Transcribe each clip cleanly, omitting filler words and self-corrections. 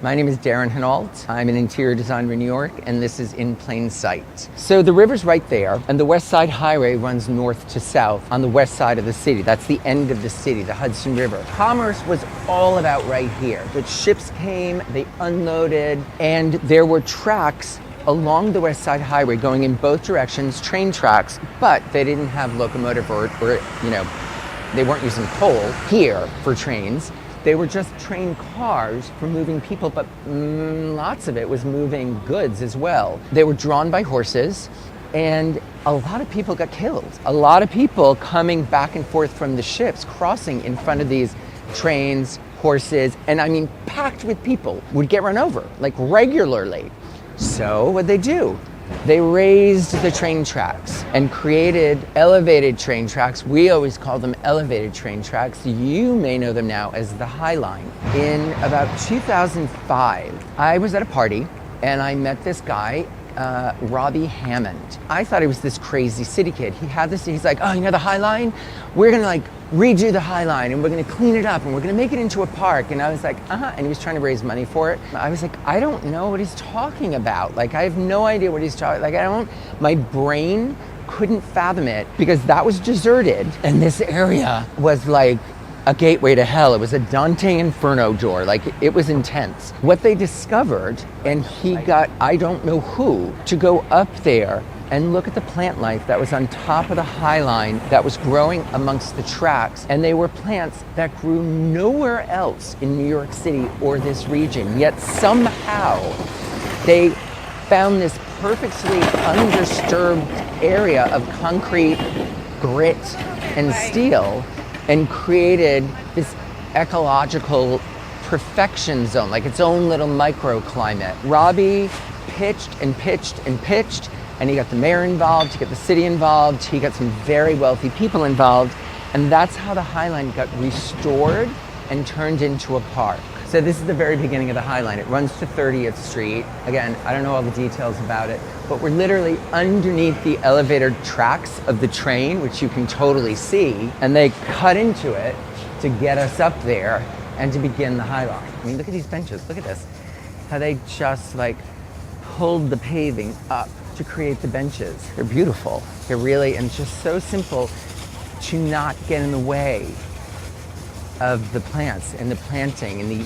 My name is Darren Hinault. I'm an interior designer in New York, and this is In Plain Sight. So the river's right there, and the West Side Highway runs north to south on the west side of the city. That's the end of the city, the Hudson River. Commerce was all about right here. The ships came, they unloaded, and there were tracks along the West Side Highway going in both directions, train tracks, but they didn't have locomotive or they weren't using coal here for trains. They were just train cars for moving people, but lots of it was moving goods as well. They were drawn by horses, and a lot of people got killed. A lot of people coming back and forth from the ships, crossing in front of these trains, horses, and I mean packed with people, would get run over, like regularly. So what'd they do? They raised the train tracks and created elevated train tracks. We always call them elevated train tracks. You may know them now as the High Line. In about 2005, I was at a party and I met this guy, Robbie Hammond. I thought he was this crazy city kid. He's like, oh, you know the High Line? We're gonna redo the High Line and we're gonna clean it up and we're gonna make it into a park. And I was like, and he was trying to raise money for it. I was like, I don't know what he's talking about. Like, I have no idea what he's talking, my brain couldn't fathom it because that was deserted. And this area was like a gateway to hell. It was a Dante Inferno door. Like, it was intense. What they discovered, and he got, I don't know who, to go up there and look at the plant life that was on top of the High Line that was growing amongst the tracks. And they were plants that grew nowhere else in New York City or this region. Yet somehow they found this perfectly undisturbed area of concrete, grit, and steel, and created this ecological perfection zone, like its own little microclimate. Robbie pitched and pitched and pitched, and he got the mayor involved, he got the city involved, he got some very wealthy people involved, and that's how the High Line got restored and turned into a park. So this is the very beginning of the High Line. It runs to 30th Street. Again, I don't know all the details about it, but we're literally underneath the elevator tracks of the train, which you can totally see, and they cut into it to get us up there and to begin the High Line. I mean, look at these benches, look at this. How they just pulled the paving up to create the benches. They're beautiful. They're really, and just so simple to not get in the way of the plants and the planting and the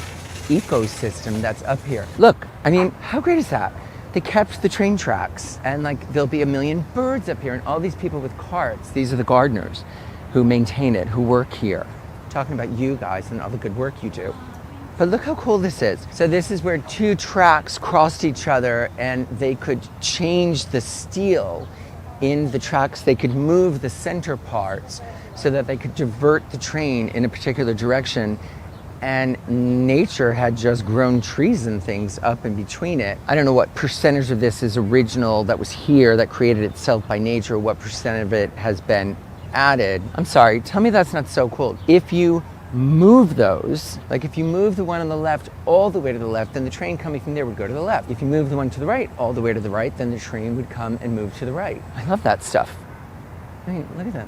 ecosystem that's up here. Look, I mean, how great is that? They kept the train tracks, and there'll be a million birds up here and all these people with carts. These are the gardeners who maintain it, who work here. I'm talking about you guys and all the good work you do. But look how cool this is. So this is where two tracks crossed each other and they could change the steel in the tracks. They could move the center parts so that they could divert the train in a particular direction. And nature had just grown trees and things up in between it. I don't know what percentage of this is original that was here, that created itself by nature, what percent of it has been added. I'm sorry, tell me that's not so cool. If you move those, if you move the one on the left all the way to the left, then the train coming from there would go to the left. If you move the one to the right all the way to the right, then the train would come and move to the right. I love that stuff. I mean, look at that.